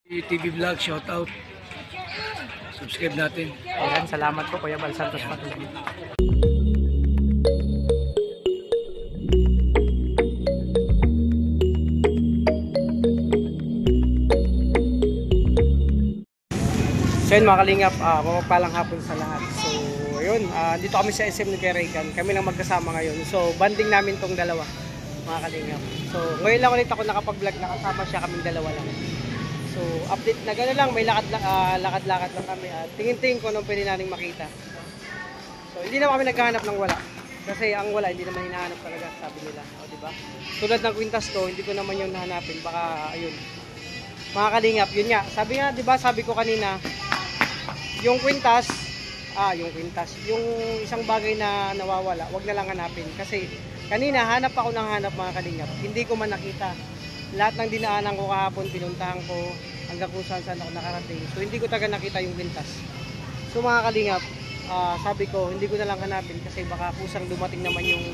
TV Vlog, shout out. Subscribe natin. Ayan, salamat po Kuya Bal Santos Patuloy. So yun mga kalingap, mapagpalang hapon sa lahat. So yun, dito kami sa SM ni Regan. Kami lang magkasama ngayon. So banding namin tong dalawa mga kalingap. So ngayon lang ulit ako nakapag-vlog, nakasama siya, kaming dalawa lang. So update na gano'n lang, may lakad-lakad lang kami at tingin-tingin ko nung pwede nating makita. So hindi naman kami naghahanap ng wala. Kasi ang wala hindi naman hinahanap talaga, sabi nila. O diba? Tulad ng kwintas ko, hindi ko naman yun nahanapin. Baka ayun. Mga kalingap, yun nga. Sabi nga, diba, sabi ko kanina, yung kwintas, yung isang bagay na nawawala, wag na lang hanapin. Kasi kanina hanap ako ng hanap mga kalingap. Hindi ko man nakita. Lahat ng dinaanan ko kahapon, pinuntahan ko hanggang kung saan ako nakarating. So hindi ko talaga nakita yung kwintas. So mga kalingap, sabi ko hindi ko na lang hanapin kasi baka kusang dumating naman yung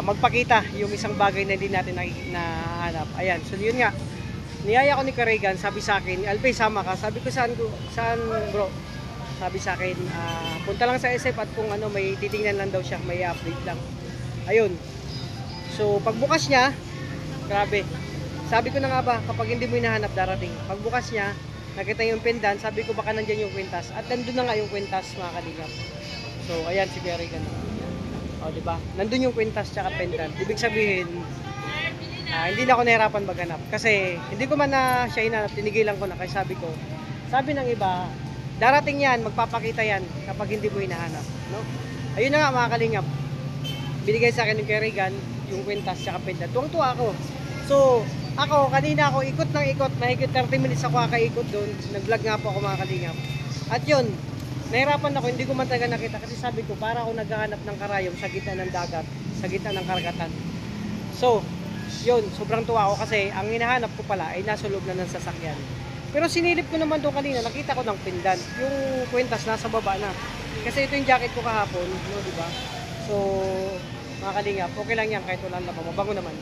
magpakita yung isang bagay na hindi natin nahanap. Ayan, so yun nga. Niyaya ko ni Regan, sabi sa akin, Alpay sama ka. Sabi ko saan bro? Sabi sa akin, punta lang sa SF at kung ano may titingnan lang daw siya, may update lang. Ayun. So pagbukas niya, grabe. Sabi ko na nga ba, kapag hindi mo hinahanap darating. Pagbukas niya, nakita yung pendant, sabi ko baka nandiyan yung kwintas. At nandun na nga yung kwintas mga kalingap. So ayan si Regan. O diba? Nandun yung kwintas tsaka pendant. Ibig sabihin, hindi na ako nahirapan maghanap. Kasi hindi ko man na siya hinanap, tinigilan ko na. Kaya sabi ng iba, darating yan, magpapakita yan kapag hindi mo hinahanap. No? Ayun na nga mga kalingap. Binigay sa akin ng Regan yung kwintas tsaka pendant. Tuwang-tuwa ako. So, kanina ako ikot ng ikot, mahigit 30 minutes ako kakaikot doon. Nag-vlog nga po ako mga kalingap. At yun, nahirapan ako, hindi ko man talaga nakita kasi sabi ko, para ako naghahanap ng karayom sa gitna ng dagat, sa gitna ng karagatan. So, yun, sobrang tuwa ako kasi ang hinahanap ko pala ay nasa loob na ng sasakyan. Pero sinilip ko naman doon kanina, nakita ko ng pendant. Yung kwintas nasa baba na. Kasi ito yung jacket ko kahapon, no, di ba? So, mga kalingap, okay lang yan kahit walang laman, mabango naman.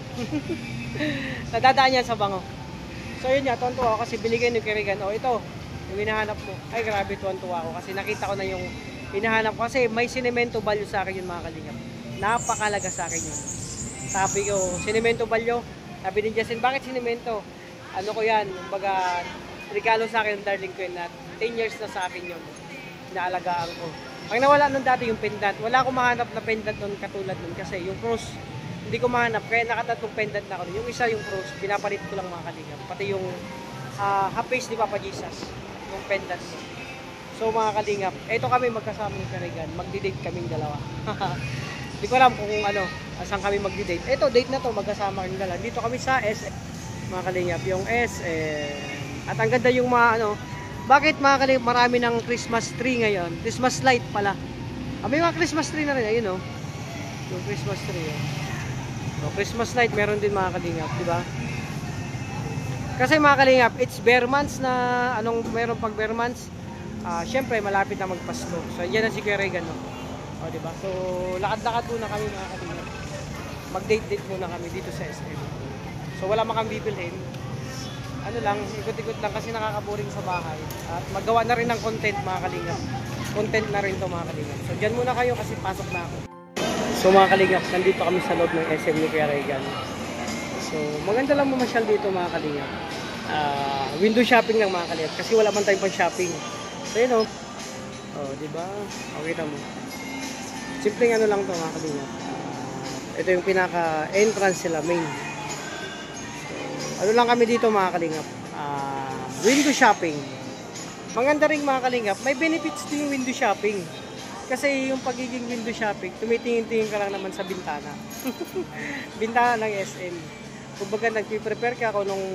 Nadadaan yan sa bango. So yun nga, tuwan-tuwa ako kasi binigay ni Regan. O ito, yung hinahanap mo. Ay grabe, tuwan-tuwa ako kasi nakita ko na yung hinahanap ko. Kasi may sentimental value sa akin yun mga kalingap. Napakalaga sa akin yun. Sabi ko, sentimental value. Sabi ni Justin, bakit sentimental? Ano ko yan, baga, regalo sa akin ng darling ko yun na 10 years na sa akin yun. Naalagaan ko. Ang nawala nun dati yung pendant. Wala akong mahanap na pendant nun katulad nun kasi yung cross hindi ko mahanap. Kaya nakatatlong pendant na ako. Yung isa yung cross, pinapalit ko lang mga kalingap. Pati yung half face ni Papa Jesus, yung pendant nun. So mga kalingap, eto kami magkasama ng Regan. Magdi-date kaming dalawa. Hindi ko alam kung saan kami magdi-date. Eto, date na to, magkasama kaming dalawa. Dito kami sa SM. Mga kalingap, yung SM. At ang ganda yung mga bakit mga kalingap marami ng Christmas tree ngayon? Christmas light pala. May mga Christmas tree na rin. Ayun yung Christmas tree. So, Christmas light meron din mga kalingap. Diba? Kasi mga kalingap, it's bare months na meron pag bare months. Syempre malapit na magpasko. So yan na si Regan. O diba? So lakad-lakad muna kami mga kalingap. Mag-date muna kami dito sa SM. So wala man kami bibilhin. Ikot-ikot lang kasi nakakaboring sa bahay. At magawa na rin ng content mga kalingap. Content na rin to mga kalingap. So dyan muna kayo kasi pasok na ako. So mga kalingap, nandito kami sa loob ng SM ni Regan. So maganda lang mamasyal dito mga kalingap. Window shopping lang mga kalingap kasi wala man tayong pang shopping. So yun diba? Okay na mo. Simpleng lang to mga kalingap. Ito yung pinaka entrance sila main. Ano lang kami dito mga kalingap, window shopping. Maganda rin mga kalingap, may benefits din yung window shopping. Kasi yung pagiging window shopping, tumitingin-tingin ka lang naman sa bintana. Bintana ng SM. Kumbaga nag-prepare ka kung nung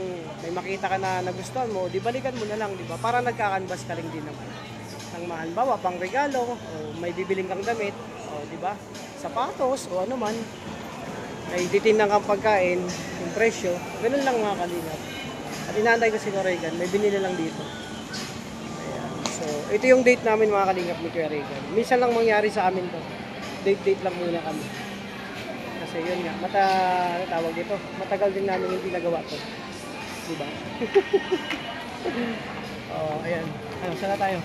may makita ka na nagustuhan mo, di balikan mo na lang, di ba? Para nagkakanvas ka rin din naman. Nang mahalbawa, pang regalo, o may bibiling kang damit, o di ba? Sapatos, o ano man. May titinang kang pagkain, yung presyo, ganun lang mga kalingap. At inaantay ko si Regan, may binili lang dito. Ayan. So, ito yung date namin mga kalingap ni Regan. Minsan lang mangyari sa amin to. Date lang muna kami. Kasi yun nga, tawag dito, matagal din namin hindi nagawa to. Diba? Saan na tayo?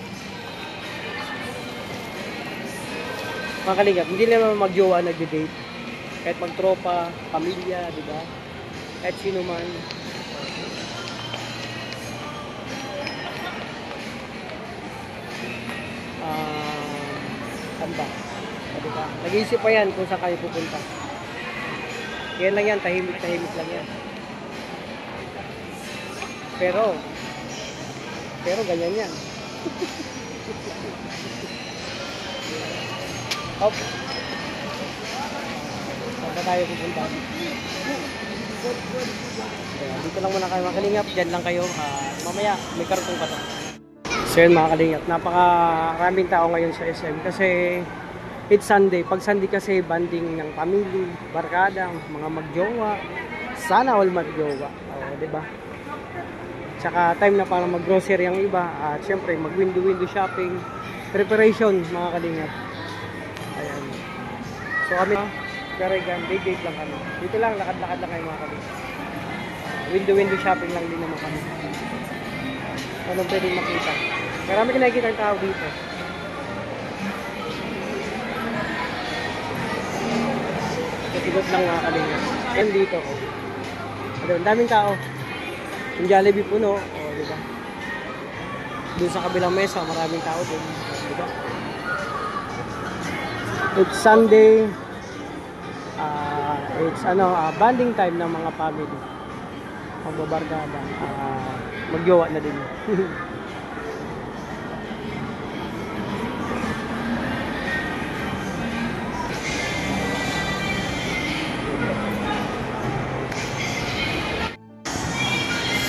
Mga kalingap, hindi naman magjowa nagde-date. Kahit magtropa, pamilya, di ba? Kahit sino man. Saan ba? Diba? Nag-iisip pa yan kung saan kayo pupunta. Yan lang yan, tahimik-tahimik lang yan. Pero ganyan yan. Hop. Saan ba tayo pupunta? Kaya, dito lang muna kayo mga kalingap. Diyan lang kayo. Mamaya, may kartong pa to. So yun mga kalingap, napakaraming tao ngayon sa SM kasi it's Sunday. Pag Sunday kasi banding ng pamilya, barkada, mga magjowa. Sana all magjowa. O, diba? Tsaka time na para mag-grocery ang iba. At syempre, mag-window-window shopping. Preparation mga kalingap. Ayan. So kami, Karigan, day-date lang kami. Dito lang, lakad-lakad lang kayo mga kalingap. Window-window shopping lang din naman kami. Anong pwedeng makita. Marami ka nakikita ang tao dito. Katigot lang mga kalingap. Yan dito ko. Ang daming tao. Yung Jollibee puno. O, diba? Doon sa kabilang mesa, maraming tao doon. Diba? It's Sunday. It's banding time ng mga family. Magbabarkada. Magjowa na din.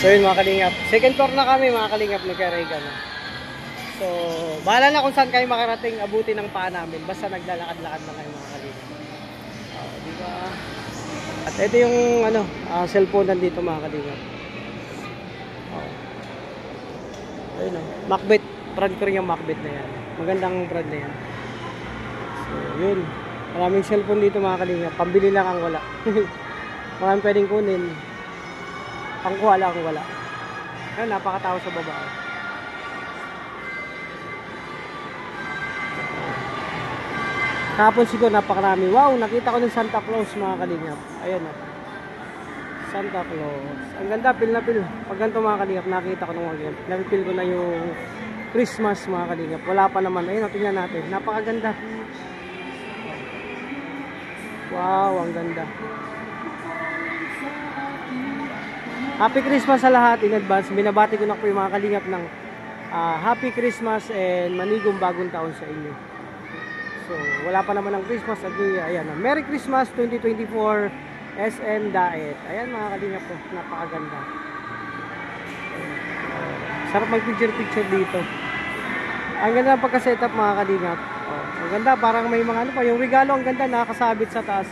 So yun mga kalingap. Second floor na kami mga kalingap ni Karigan. So, bahala na kung saan kayo makarating, abutin ng paa namin. Basta naglalakad-lakad lang kayo mga kalingap. Diba? At ito yung cellphone nandito mga kalingap. Ayun o. Macbeth. Brand ko rin yung Macbeth na yan. Magandang brand na yan. So, yun. Maraming cellphone dito mga kalingap. Pambili lang ang wala. Maraming pwedeng kunin. Pangkuha lang ang wala. Ayun, napakatao sa baba. Kahapon siguro napakarami. Wow, nakita ko ng Santa Claus mga kalingap. Ayun o. Santa Claus. Ang ganda, pil na pil. Pag ganito mga kalingap, nakita ko ng mga kalingap. Napipil ko na yung Christmas mga kalingap. Wala pa naman. Ayun, tingnan natin. Napakaganda. Wow, ang ganda. Happy Christmas sa lahat in advance. Binabati ko na po yung mga kalingap ng Happy Christmas and manigong bagong taon sa inyo. So, wala pa naman ang Christmas. Ayan, Merry Christmas 2024 SM Daet. Ayan mga kalingap po. Napakaganda. Sarap mag-picture-picture dito. Ang ganda ng pagka-setup mga kalingap. Ang ganda, parang may mga pa. Yung regalo, ang ganda, nakakasabit sa taas.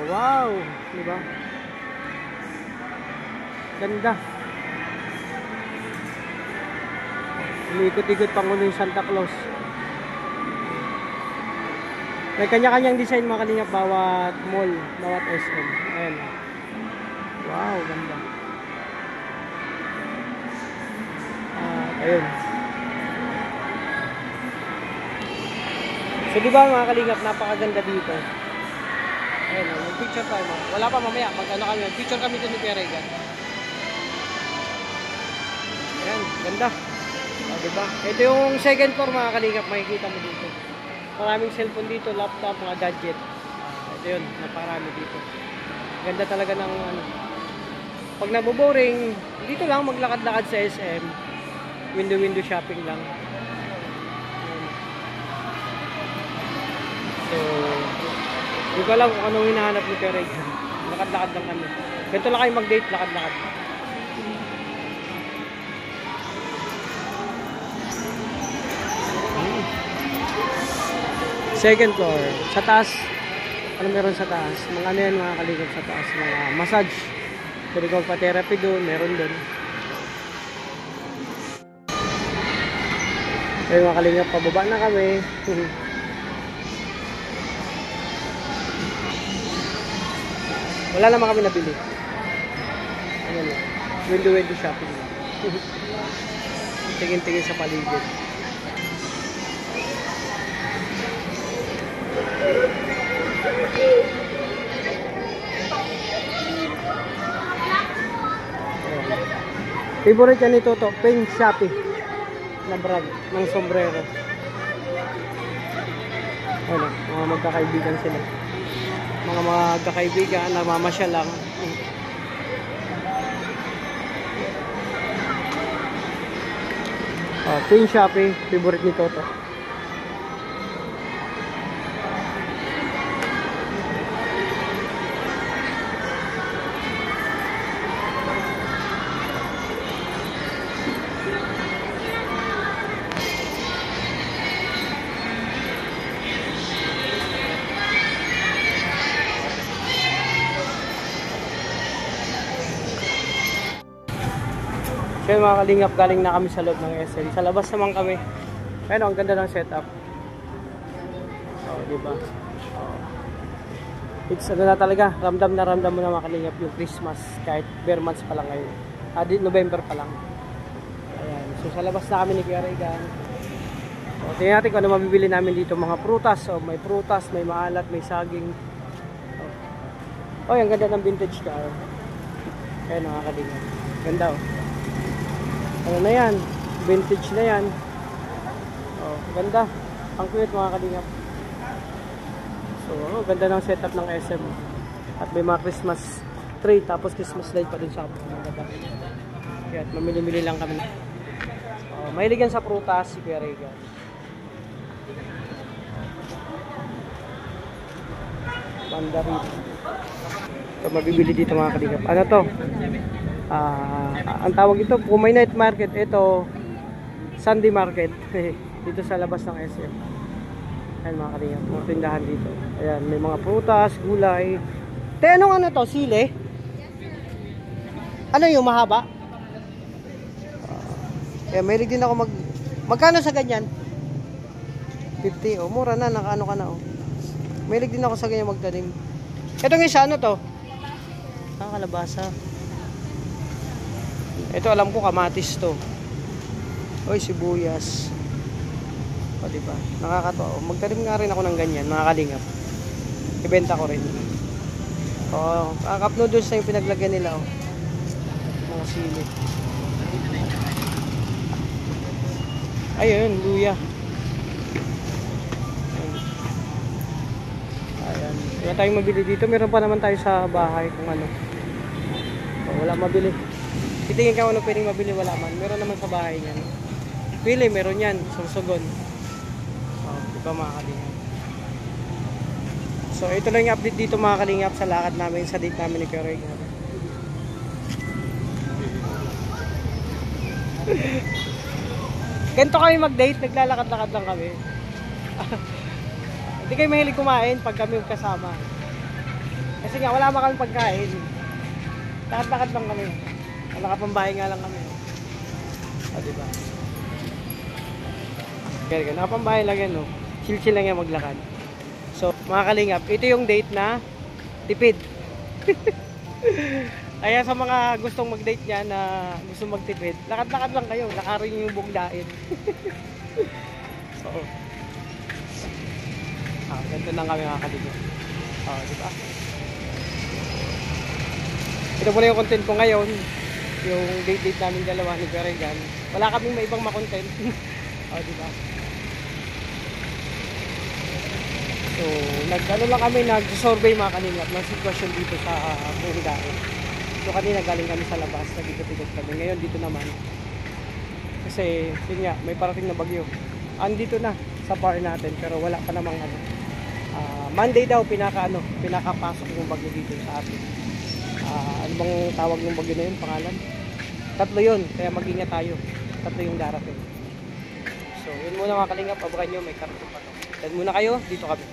Wow. Diba? Ganda. Umiikot-ikot pang ulo yung Santa Claus. May kanya-kanyang design mga kalingap bawat mall, bawat SM. Ayan. Wow, ganda. Ayun. So diba mga kalingap, napakaganda dito. Ayan, mag-picture tayo mga. Wala pa mamaya, kami, mag-picture kami dito ni Karigan. Ayan, ganda. Diba? Ito yung second floor mga kalingap, makikita mo dito. Maraming cellphone dito, laptop, mga gadget. Ito yun, naparami dito. Ganda talaga ng Pag naboboring, dito lang maglakad-lakad sa SM. Window-window shopping lang. So, hindi ko alam kung anong hinahanap ni Karigan. Lakad-lakad lang kami. Ganito lang kayo mag-date, lakad-lakad. Second floor. Sa taas, ano meron sa taas? Mga ano yan mga kalingap sa taas? Mga massage. Pwede ko pa-therapy doon. Meron doon. Ayun mga kalingap, pababa na kami. Wala naman kami nabili. Ano lang. Window-window shopping lang. tingin-tingin sa paligid. Favorite yan ito to, Peng Shopee na brand ng sombrero. Ano, mga magkakaibigan sila. Mga magkakaibigan, namamasyal lang. Peng Shopee, favorite ni Toto. Kaya mga kalingap, galing na kami sa loob ng SM. Sa labas naman kami. Pero ang ganda ng setup. Diba? It's ano na talaga, ramdam mo na mga kalingap yung Christmas. Kahit bare months pa lang ngayon. November pa lang. Ayan. So sa labas na kami ni Kuya Regan. So tingnan natin kung ano mabibili namin dito. Mga prutas. So may prutas, may maalat, may saging. Oh, ang ganda ng vintage car. Ayan mga kalingap. Ganda oh. Ano na yan, vintage na yan. Oh, ganda. Ang cute mga kalingap. So, ganda ng setup ng SM. At may mga Christmas tree, tapos Christmas light pa din sa ganda. Kaya mamili-mili lang kami. Oh, mahilig yan sa prutas, si Kuya Regan. Mandarin. Ito mabibili dito mga kalingap. Ano to? Ang tawag ito, kung may night market, ito Sunday market dito sa labas ng SM. Ayan mga kalingap, mga tindahan dito. Ayan, may mga prutas, gulay. Anong ano to, sili? Ano yung mahaba? Ayan, mahilig din ako magkano sa ganyan? 50, oh, mura na, nakaano ka na oh. Mahilig din ako sa ganyan magtanim. Itong isa, ano to? Kalabasa. Ito alam ko kamatis to. Oy, sibuyas. O diba? Nakakatawa. Magtanim nga rin ako ng ganyan, mga kalingap. Ibenta ko rin. O, cup noodles na yung pinaglagyan nila oh. Mga sili. Ayun, luya. Ayan. Wala tayong mabili dito. Meron pa naman tayo sa bahay kung ano. O, wala mabili. Titingin ka ano pwedeng mabili, wala man. Meron naman sa bahay niyan. Pili, meron yan. Sursugon. Diba mga kalingap? So, ito lang yung update dito mga kalingap sa lakad namin, sa date namin ni Kuya Regan. Ganito kami mag-date, naglalakad-lakad lang kami. Hindi kayo mahilig kumain pag kami kasama. Kasi nga, wala man kami pagkain. Lakad-lakad lang kami. Nakapambahay nga lang kami. Diba? Kaya nakapambahay lang yan, no? Chill-chill lang yan maglakad. So, mga kalingap, ito yung date na tipid. Kaya sa mga gustong mag-date niya na gustong magtipid, lakad-lakad lang kayo. Lakarin yung buong dain. So, ganito lang kami mga kalingap. Diba? Ito muna yung content ko ngayon. Yung date namin dalawa ni Kuya Regan. Wala kaming may ibang makontent. Diba? So, nag-ano lang kami, nag-survey mga kalingap ng sitwasyon dito sa buong dain. So, kanina galing kami sa labas, nag-ikot-ikot kami. Ngayon dito naman. Kasi, yun nga, may parating na bagyo. Andito na sa bar natin, pero wala pa namang ano. Monday daw, pinakapasok yung bagyo dito sa atin. Ano bang tawag ng bagyo na yun, pangalan? 3 yun, kaya mag-ingat tayo. 3 yung darating. So, yun muna mga kalingap, abangan nyo, may karton pa to. Dan muna kayo, dito kami.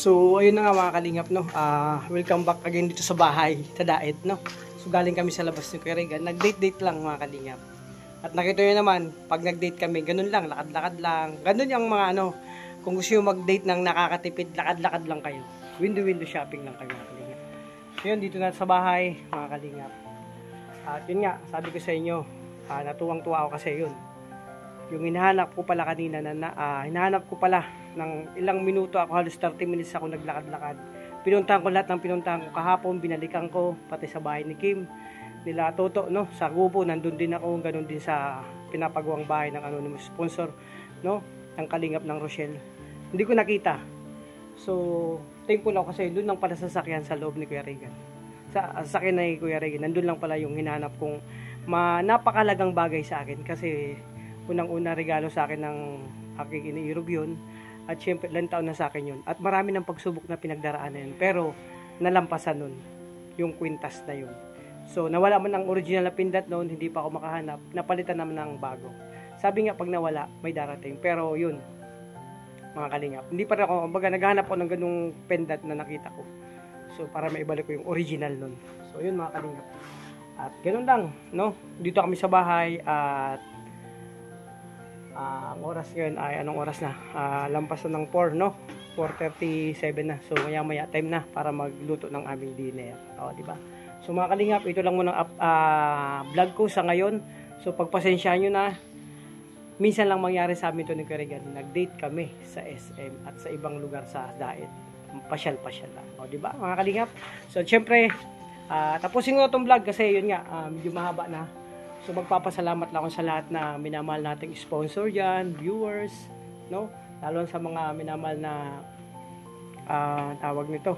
So, ayun na nga mga kalingap, no? Welcome back again dito sa bahay, sa Daet, no? So, galing kami sa labas ni Kuya Regan. Nag-date-date lang mga kalingap. At nakita nyo naman, pag nag-date kami, ganun lang, lakad-lakad lang. Ganun yung mga ano, kung gusto nyo mag-date ng nakakatipid, lakad-lakad lang kayo. Window-window shopping lang kayo mga kalingap. So, yun, dito na sa bahay, mga kalingap. At yun nga, sabi ko sa inyo, natuwang-tuwa ako kasi yun. Yung hinahanap ko pala kanina, hinahanap ko pala ng ilang minuto ako, halos 30 minutes ako naglakad-lakad. Pinuntahan ko lahat ng pinuntahan ko kahapon, binalikan ko, pati sa bahay ni Kim, nila Toto, no? Sa Gubo, nandun din ako, ganun din sa pinapagawang bahay ng anonymous sponsor, no? Ng Kalingap ng Rochelle. Hindi ko nakita. So, thankful ako kasi doon lang pala sasakyan sa loob ni Kuya Regan. Sa sasakyan ni Kuya Regan, nandun lang pala yung hinahanap kong napakalagang bagay sa akin kasi unang-una regalo sa akin ng aking iniirog yun. At syempre, ilang taon na sa akin yun. At marami ng pagsubok na pinagdaraan na yun. Pero, nalampasan nun. Yung kwintas na yun. So, nawala man ang original na pindat noon, hindi pa ako makahanap. Napalitan naman ng bago. Sabi nga, pag nawala, may darating. Pero, yun, mga kalingap. Hindi pa rin ako, kumbaga, naghahanap ako ng ganung pendat na nakita ko. So, para maibalik ko yung original nun. So, yun mga kalingap. At ganun lang, no? Dito kami sa bahay at ang oras ngayon ay anong oras na? Lampas na ng 4, no? 4:37 na. So maya-maya time na para magluto ng aming dinner. O, di ba? So mga kalingap, ito lang muna vlog ko sa ngayon. So pagpasensyahan nyo na. Minsan lang mangyari sa amin ito ni Kuya Regan. Nag-date kami sa SM at sa ibang lugar sa Daet. Pasyal-pasyal lang. O, di ba? Mga kalingap. So syempre, tapusin ko na itong vlog kasi yun nga, medyo mahaba na. So magpapasalamat lang ako sa lahat na minamahal nating sponsor dyan, viewers, no? Lalo sa mga minamahal na tawag nito,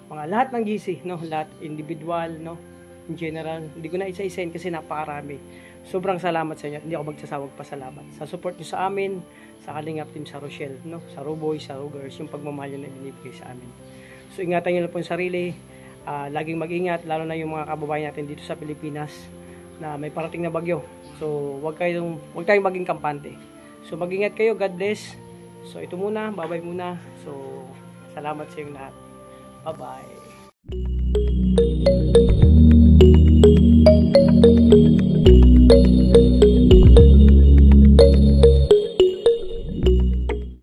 mga lahat ng GC, no? Lahat individual, no? In general, hindi ko na isa-isahin kasi napakarami. Sobrang salamat sa inyo. Hindi ako magsasawag pasalamat sa support niyo sa amin, sa Kalingap Team sa Rochelle, no? Sa Ruboy, sa Rugers, yung pagmamahal niyo na binibigay sa amin. So ingatan niyo lang po yung sarili, laging mag-ingat, lalo na yung mga kababayan natin dito sa Pilipinas na may parating na bagyo. So, wag tayong maging kampante. So, mag-ingat kayo. God bless. So, ito muna. Bye-bye muna. So, salamat sa inyo lahat. Bye-bye.